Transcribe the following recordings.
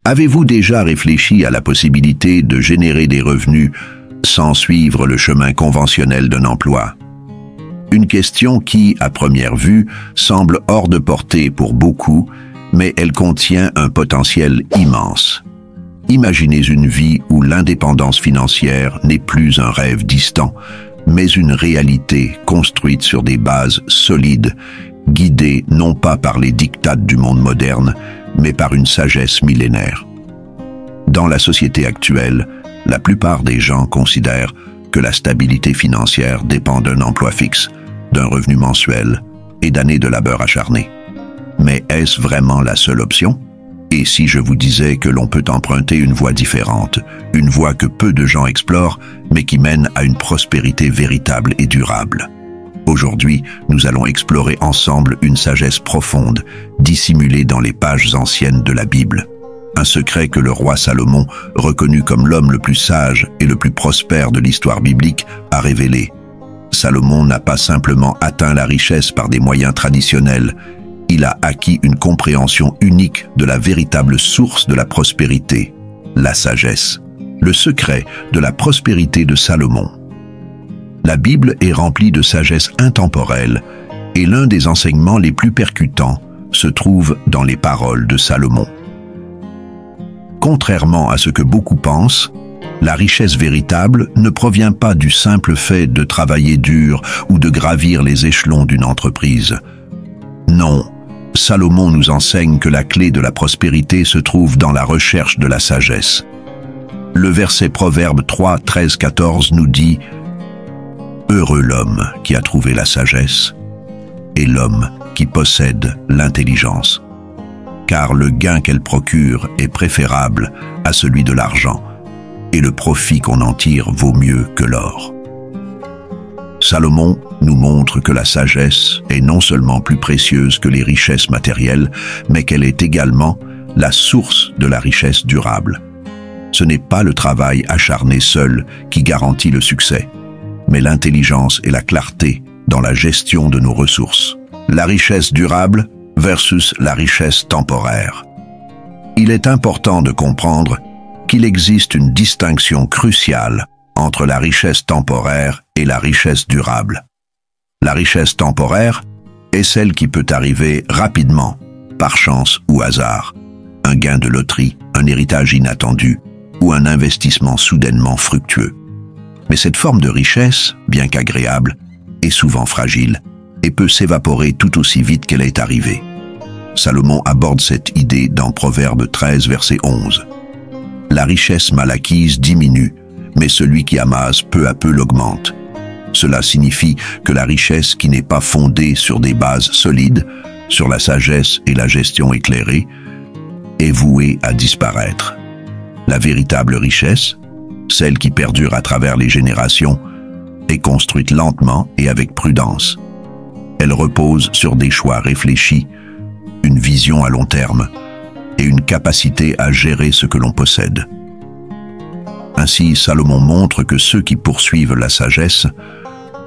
Avez-vous déjà réfléchi à la possibilité de générer des revenus sans suivre le chemin conventionnel d'un emploi? Une question qui, à première vue, semble hors de portée pour beaucoup, mais elle contient un potentiel immense. Imaginez une vie où l'indépendance financière n'est plus un rêve distant, mais une réalité construite sur des bases solides, guidée non pas par les diktats du monde moderne, mais par une sagesse millénaire. Dans la société actuelle, la plupart des gens considèrent que la stabilité financière dépend d'un emploi fixe, d'un revenu mensuel et d'années de labeur acharné. Mais est-ce vraiment la seule option? Et si je vous disais que l'on peut emprunter une voie différente, une voie que peu de gens explorent, mais qui mène à une prospérité véritable et durable? Aujourd'hui, nous allons explorer ensemble une sagesse profonde, dissimulée dans les pages anciennes de la Bible. Un secret que le roi Salomon, reconnu comme l'homme le plus sage et le plus prospère de l'histoire biblique, a révélé. Salomon n'a pas simplement atteint la richesse par des moyens traditionnels, il a acquis une compréhension unique de la véritable source de la prospérité, la sagesse, le secret de la prospérité de Salomon. La Bible est remplie de sagesse intemporelle et l'un des enseignements les plus percutants se trouve dans les paroles de Salomon. Contrairement à ce que beaucoup pensent, la richesse véritable ne provient pas du simple fait de travailler dur ou de gravir les échelons d'une entreprise. Non, Salomon nous enseigne que la clé de la prospérité se trouve dans la recherche de la sagesse. Le verset Proverbe 3, 13, 14 nous dit « Heureux l'homme qui a trouvé la sagesse et l'homme qui possède l'intelligence, car le gain qu'elle procure est préférable à celui de l'argent, et le profit qu'on en tire vaut mieux que l'or. » Salomon nous montre que la sagesse est non seulement plus précieuse que les richesses matérielles, mais qu'elle est également la source de la richesse durable. Ce n'est pas le travail acharné seul qui garantit le succès, mais l'intelligence et la clarté dans la gestion de nos ressources. La richesse durable versus la richesse temporaire. Il est important de comprendre qu'il existe une distinction cruciale entre la richesse temporaire et la richesse durable. La richesse temporaire est celle qui peut arriver rapidement, par chance ou hasard. Un gain de loterie, un héritage inattendu ou un investissement soudainement fructueux. Mais cette forme de richesse, bien qu'agréable, est souvent fragile et peut s'évaporer tout aussi vite qu'elle est arrivée. Salomon aborde cette idée dans Proverbe 13, verset 11. La richesse mal acquise diminue, mais celui qui amasse peu à peu l'augmente. Cela signifie que la richesse qui n'est pas fondée sur des bases solides, sur la sagesse et la gestion éclairée, est vouée à disparaître. La véritable richesse, celle qui perdure à travers les générations, est construite lentement et avec prudence. Elle repose sur des choix réfléchis, une vision à long terme et une capacité à gérer ce que l'on possède. Ainsi, Salomon montre que ceux qui poursuivent la sagesse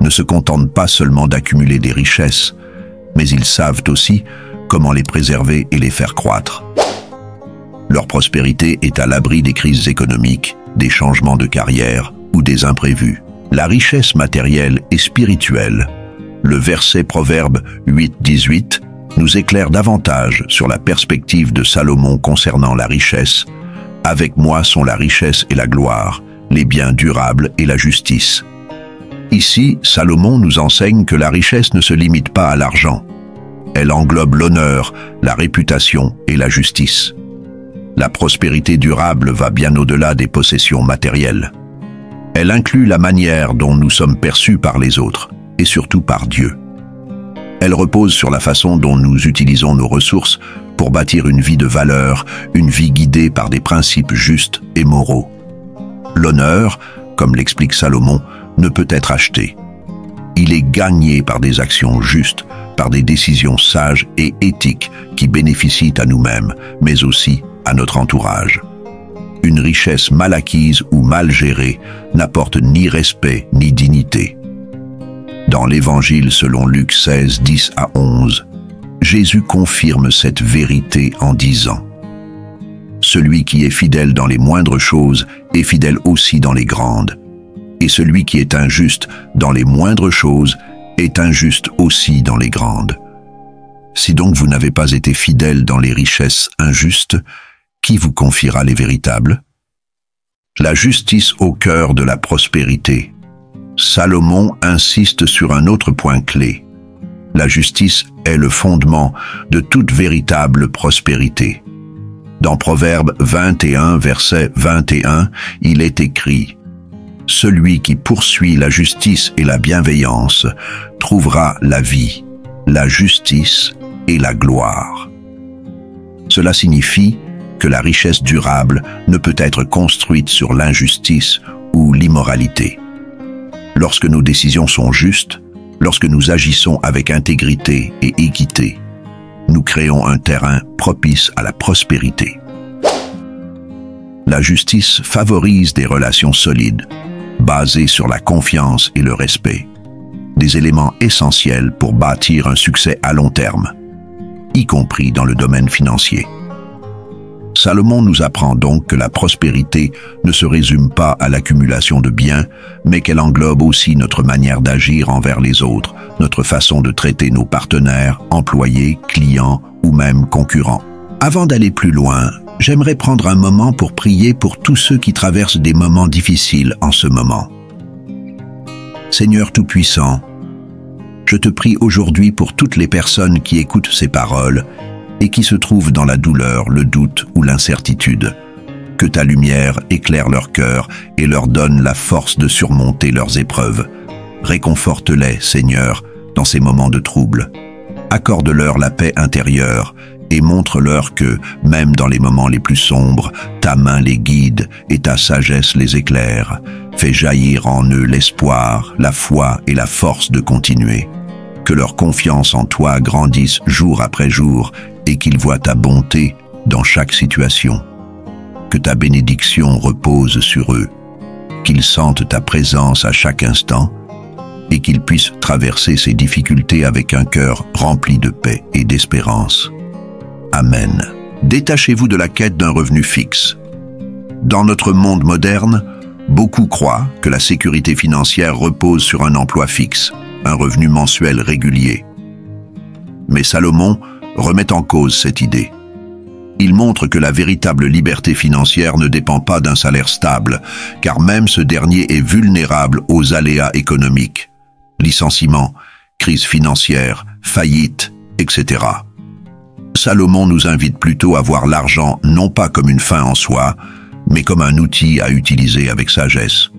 ne se contentent pas seulement d'accumuler des richesses, mais ils savent aussi comment les préserver et les faire croître. Leur prospérité est à l'abri des crises économiques, des changements de carrière ou des imprévus. La richesse matérielle et spirituelle. Le verset Proverbe 8, 18 nous éclaire davantage sur la perspective de Salomon concernant la richesse. Avec moi sont la richesse et la gloire, les biens durables et la justice. Ici, Salomon nous enseigne que la richesse ne se limite pas à l'argent. Elle englobe l'honneur, la réputation et la justice. La prospérité durable va bien au-delà des possessions matérielles. Elle inclut la manière dont nous sommes perçus par les autres, et surtout par Dieu. Elle repose sur la façon dont nous utilisons nos ressources pour bâtir une vie de valeur, une vie guidée par des principes justes et moraux. L'honneur, comme l'explique Salomon, ne peut être acheté. Il est gagné par des actions justes, par des décisions sages et éthiques qui bénéficient à nous-mêmes, mais aussi à notre entourage. Une richesse mal acquise ou mal gérée n'apporte ni respect ni dignité. Dans l'Évangile selon Luc 16, 10 à 11, Jésus confirme cette vérité en disant « Celui qui est fidèle dans les moindres choses est fidèle aussi dans les grandes. Et celui qui est injuste dans les moindres choses est injuste aussi dans les grandes. Si donc vous n'avez pas été fidèle dans les richesses injustes, qui vous confiera les véritables? La justice au cœur de la prospérité. Salomon insiste sur un autre point clé. La justice est le fondement de toute véritable prospérité. Dans Proverbe 21, verset 21, il est écrit « Celui qui poursuit la justice et la bienveillance trouvera la vie, la justice et la gloire. » Cela signifie que la richesse durable ne peut être construite sur l'injustice ou l'immoralité. Lorsque nos décisions sont justes, lorsque nous agissons avec intégrité et équité, nous créons un terrain propice à la prospérité. La justice favorise des relations solides, basées sur la confiance et le respect, des éléments essentiels pour bâtir un succès à long terme, y compris dans le domaine financier. Salomon nous apprend donc que la prospérité ne se résume pas à l'accumulation de biens, mais qu'elle englobe aussi notre manière d'agir envers les autres, notre façon de traiter nos partenaires, employés, clients ou même concurrents. Avant d'aller plus loin, j'aimerais prendre un moment pour prier pour tous ceux qui traversent des moments difficiles en ce moment. Seigneur Tout-Puissant, je te prie aujourd'hui pour toutes les personnes qui écoutent ces paroles et qui se trouvent dans la douleur, le doute ou l'incertitude. Que ta lumière éclaire leur cœur et leur donne la force de surmonter leurs épreuves. Réconforte-les, Seigneur, dans ces moments de trouble. Accorde-leur la paix intérieure et montre-leur que, même dans les moments les plus sombres, ta main les guide et ta sagesse les éclaire. Fais jaillir en eux l'espoir, la foi et la force de continuer. Que leur confiance en toi grandisse jour après jour et qu'ils voient ta bonté dans chaque situation. Que ta bénédiction repose sur eux, qu'ils sentent ta présence à chaque instant et qu'ils puissent traverser ces difficultés avec un cœur rempli de paix et d'espérance. Amen. Détachez-vous de la quête d'un revenu fixe. Dans notre monde moderne, beaucoup croient que la sécurité financière repose sur un emploi fixe, un revenu mensuel régulier. Mais Salomon remet en cause cette idée. Il montre que la véritable liberté financière ne dépend pas d'un salaire stable, car même ce dernier est vulnérable aux aléas économiques, licenciements, crise financière, faillite, etc. Salomon nous invite plutôt à voir l'argent non pas comme une fin en soi, mais comme un outil à utiliser avec sagesse.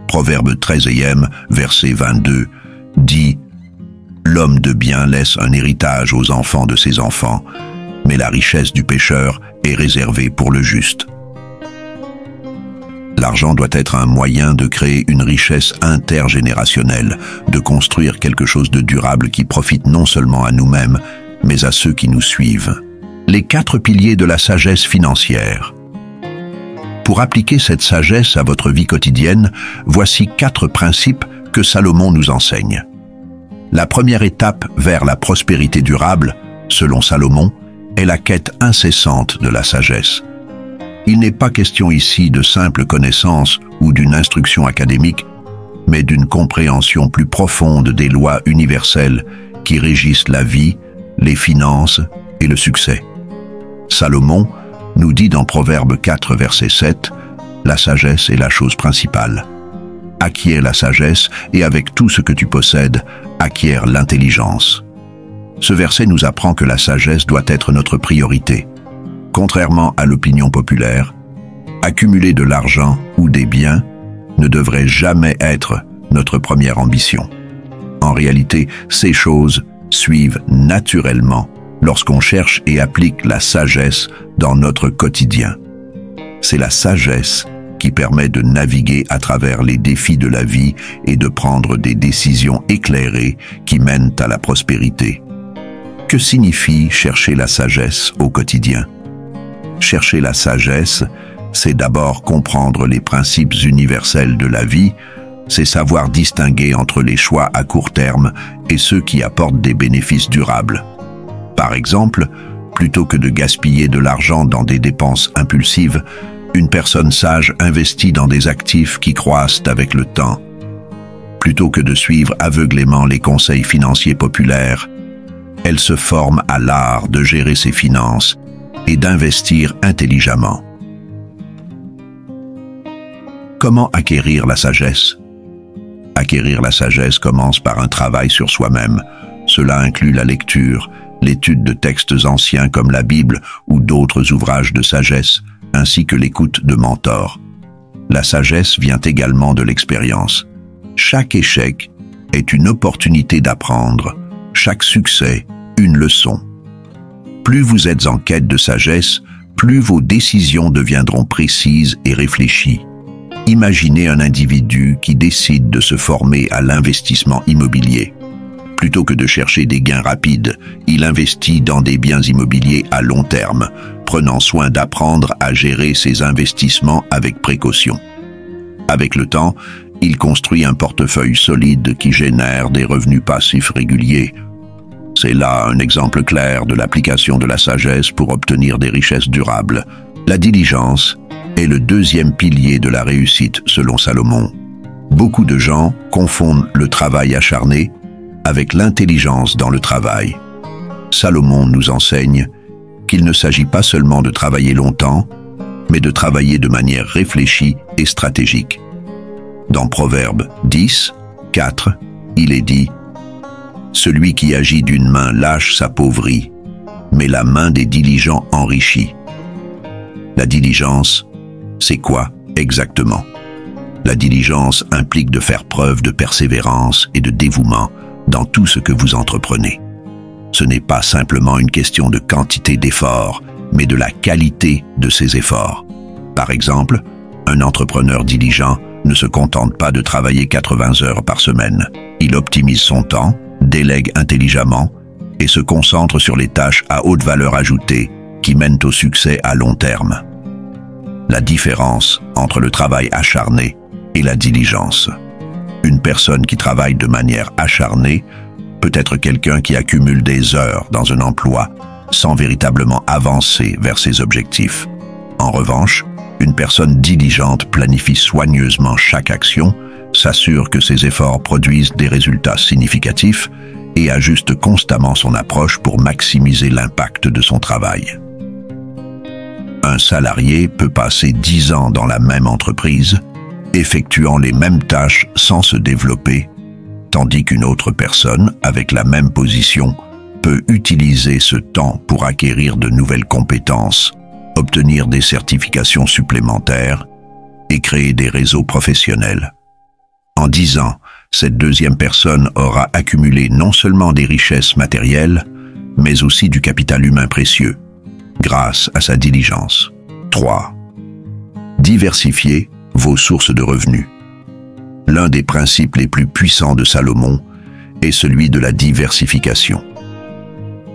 Proverbe 13e, verset 22, dit « L'homme de bien laisse un héritage aux enfants de ses enfants, mais la richesse du pécheur est réservée pour le juste. » L'argent doit être un moyen de créer une richesse intergénérationnelle, de construire quelque chose de durable qui profite non seulement à nous-mêmes, mais à ceux qui nous suivent. Les 4 piliers de la sagesse financière. Pour appliquer cette sagesse à votre vie quotidienne, voici 4 principes que Salomon nous enseigne. La première étape vers la prospérité durable, selon Salomon, est la quête incessante de la sagesse. Il n'est pas question ici de simple connaissance ou d'une instruction académique, mais d'une compréhension plus profonde des lois universelles qui régissent la vie, les finances et le succès. Salomon nous dit dans Proverbe 4, verset 7, « La sagesse est la chose principale. Acquiert la sagesse et avec tout ce que tu possèdes, acquiert l'intelligence. » Ce verset nous apprend que la sagesse doit être notre priorité. Contrairement à l'opinion populaire, accumuler de l'argent ou des biens ne devrait jamais être notre première ambition. En réalité, ces choses suivent naturellement lorsqu'on cherche et applique la sagesse dans notre quotidien. C'est la sagesse qui permet de naviguer à travers les défis de la vie et de prendre des décisions éclairées qui mènent à la prospérité. Que signifie chercher la sagesse au quotidien? Chercher la sagesse, c'est d'abord comprendre les principes universels de la vie, c'est savoir distinguer entre les choix à court terme et ceux qui apportent des bénéfices durables. Par exemple, Plutôt que de gaspiller de l'argent dans des dépenses impulsives, une personne sage investit dans des actifs qui croissent avec le temps. Plutôt que de suivre aveuglément les conseils financiers populaires, elle se forme à l'art de gérer ses finances et d'investir intelligemment. Comment acquérir la sagesse? Acquérir la sagesse commence par un travail sur soi-même. Cela inclut la lecture, l'étude de textes anciens comme la Bible ou d'autres ouvrages de sagesse, ainsi que l'écoute de mentors. La sagesse vient également de l'expérience. Chaque échec est une opportunité d'apprendre, chaque succès, une leçon. Plus vous êtes en quête de sagesse, plus vos décisions deviendront précises et réfléchies. Imaginez un individu qui décide de se former à l'investissement immobilier. Plutôt que de chercher des gains rapides, il investit dans des biens immobiliers à long terme, prenant soin d'apprendre à gérer ses investissements avec précaution. Avec le temps, il construit un portefeuille solide qui génère des revenus passifs réguliers. C'est là un exemple clair de l'application de la sagesse pour obtenir des richesses durables. La diligence est le deuxième pilier de la réussite selon Salomon. Beaucoup de gens confondent le travail acharné avec l'intelligence dans le travail. Salomon nous enseigne qu'il ne s'agit pas seulement de travailler longtemps, mais de travailler de manière réfléchie et stratégique. Dans Proverbe 10, 4, il est dit « Celui qui agit d'une main lâche s'appauvrit, mais la main des diligents enrichit. » La diligence, c'est quoi exactement? La diligence implique de faire preuve de persévérance et de dévouement dans tout ce que vous entreprenez. Ce n'est pas simplement une question de quantité d'efforts, mais de la qualité de ces efforts. Par exemple, un entrepreneur diligent ne se contente pas de travailler 80 heures par semaine. Il optimise son temps, délègue intelligemment et se concentre sur les tâches à haute valeur ajoutée qui mènent au succès à long terme. La différence entre le travail acharné et la diligence. Une personne qui travaille de manière acharnée peut être quelqu'un qui accumule des heures dans un emploi sans véritablement avancer vers ses objectifs. En revanche, une personne diligente planifie soigneusement chaque action, s'assure que ses efforts produisent des résultats significatifs et ajuste constamment son approche pour maximiser l'impact de son travail. Un salarié peut passer 10 ans dans la même entreprise, effectuant les mêmes tâches sans se développer, tandis qu'une autre personne, avec la même position, peut utiliser ce temps pour acquérir de nouvelles compétences, obtenir des certifications supplémentaires et créer des réseaux professionnels. En 10 ans, cette deuxième personne aura accumulé non seulement des richesses matérielles, mais aussi du capital humain précieux, grâce à sa diligence. 3. Diversifiez vos sources de revenus. L'un des principes les plus puissants de Salomon est celui de la diversification.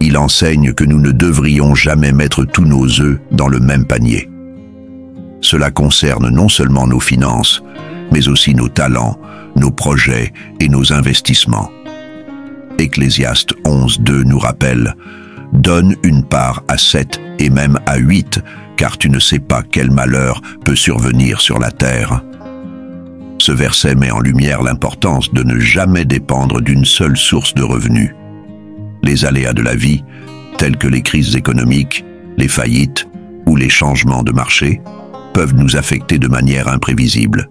Il enseigne que nous ne devrions jamais mettre tous nos œufs dans le même panier. Cela concerne non seulement nos finances, mais aussi nos talents, nos projets et nos investissements. Ecclésiaste 11:2 nous rappelle « Donne une part à 7 et même à 8, car tu ne sais pas quel malheur peut survenir sur la terre. » Ce verset met en lumière l'importance de ne jamais dépendre d'une seule source de revenus. Les aléas de la vie, tels que les crises économiques, les faillites ou les changements de marché, peuvent nous affecter de manière imprévisible.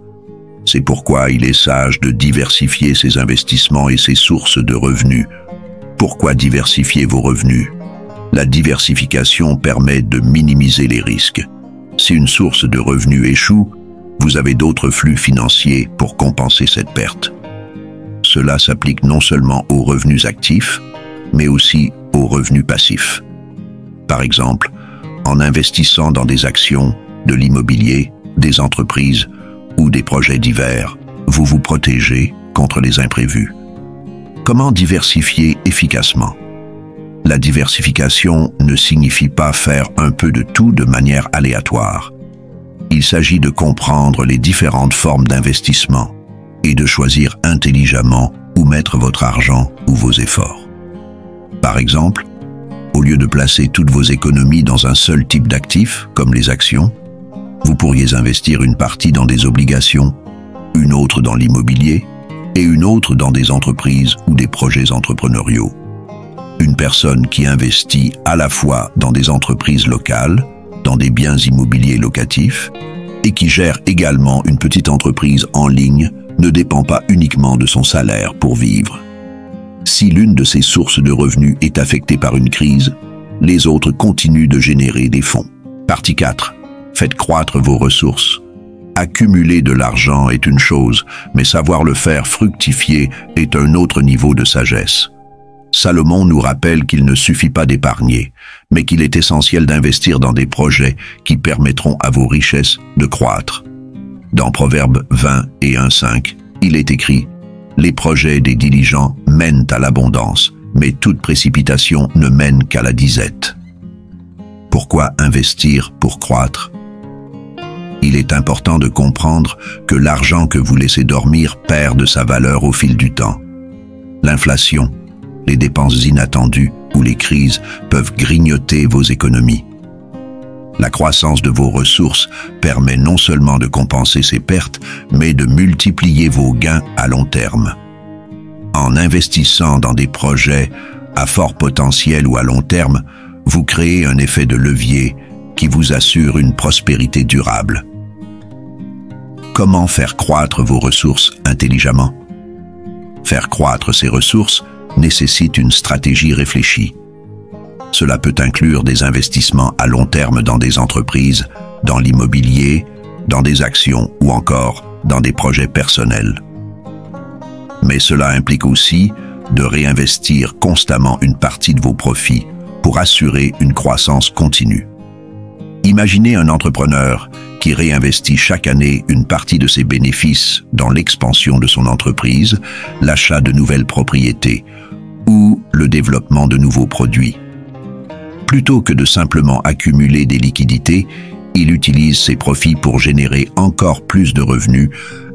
C'est pourquoi il est sage de diversifier ses investissements et ses sources de revenus. Pourquoi diversifier vos revenus? La diversification permet de minimiser les risques. Si une source de revenus échoue, vous avez d'autres flux financiers pour compenser cette perte. Cela s'applique non seulement aux revenus actifs, mais aussi aux revenus passifs. Par exemple, en investissant dans des actions, de l'immobilier, des entreprises ou des projets divers, vous vous protégez contre les imprévus. Comment diversifier efficacement? La diversification ne signifie pas faire un peu de tout de manière aléatoire. Il s'agit de comprendre les différentes formes d'investissement et de choisir intelligemment où mettre votre argent ou vos efforts. Par exemple, au Au lieu de placer toutes vos économies dans un seul type d'actifs, comme les actions, vous pourriez investir une partie dans des obligations, une autre dans l'immobilier et une autre dans des entreprises ou des projets entrepreneuriaux. Une personne qui investit à la fois dans des entreprises locales, dans des biens immobiliers locatifs, et qui gère également une petite entreprise en ligne ne dépend pas uniquement de son salaire pour vivre. Si l'une de ces sources de revenus est affectée par une crise, les autres continuent de générer des fonds. Partie 4. Faites croître vos ressources. Accumuler de l'argent est une chose, mais savoir le faire fructifier est un autre niveau de sagesse. Salomon nous rappelle qu'il ne suffit pas d'épargner, mais qu'il est essentiel d'investir dans des projets qui permettront à vos richesses de croître. Dans Proverbes 20 et 1,5, il est écrit « Les projets des diligents mènent à l'abondance, mais toute précipitation ne mène qu'à la disette. » Pourquoi investir pour croître? Il est important de comprendre que l'argent que vous laissez dormir perd de sa valeur au fil du temps. L'inflation, les dépenses inattendues ou les crises peuvent grignoter vos économies. La croissance de vos ressources permet non seulement de compenser ces pertes, mais de multiplier vos gains à long terme. En investissant dans des projets à fort potentiel ou à long terme, vous créez un effet de levier qui vous assure une prospérité durable. Comment faire croître vos ressources intelligemment? Faire croître ces ressources nécessite une stratégie réfléchie. Cela peut inclure des investissements à long terme dans des entreprises, dans l'immobilier, dans des actions ou encore dans des projets personnels. Mais cela implique aussi de réinvestir constamment une partie de vos profits pour assurer une croissance continue. Imaginez un entrepreneur qui réinvestit chaque année une partie de ses bénéfices dans l'expansion de son entreprise, l'achat de nouvelles propriétés ou le développement de nouveaux produits. Plutôt que de simplement accumuler des liquidités, il utilise ses profits pour générer encore plus de revenus,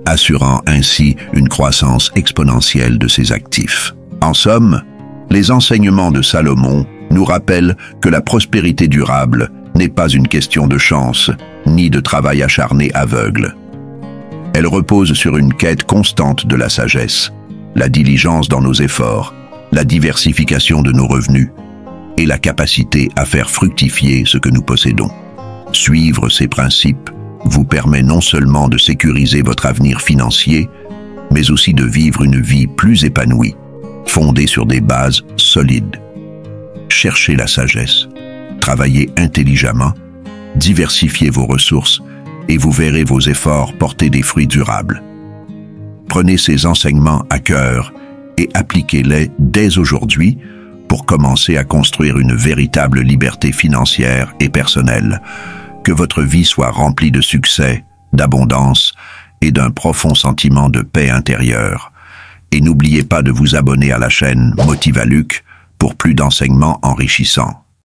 assurant ainsi une croissance exponentielle de ses actifs. En somme, les enseignements de Salomon nous rappellent que la prospérité durable n'est pas une question de chance, ni de travail acharné aveugle. Elle repose sur une quête constante de la sagesse, la diligence dans nos efforts, la diversification de nos revenus et la capacité à faire fructifier ce que nous possédons. Suivre ces principes vous permet non seulement de sécuriser votre avenir financier, mais aussi de vivre une vie plus épanouie, fondée sur des bases solides. Cherchez la sagesse, travaillez intelligemment, diversifiez vos ressources et vous verrez vos efforts porter des fruits durables. Prenez ces enseignements à cœur et appliquez-les dès aujourd'hui pour commencer à construire une véritable liberté financière et personnelle. Que votre vie soit remplie de succès, d'abondance et d'un profond sentiment de paix intérieure. Et n'oubliez pas de vous abonner à la chaîne Motivaluc pour plus d'enseignements enrichissants.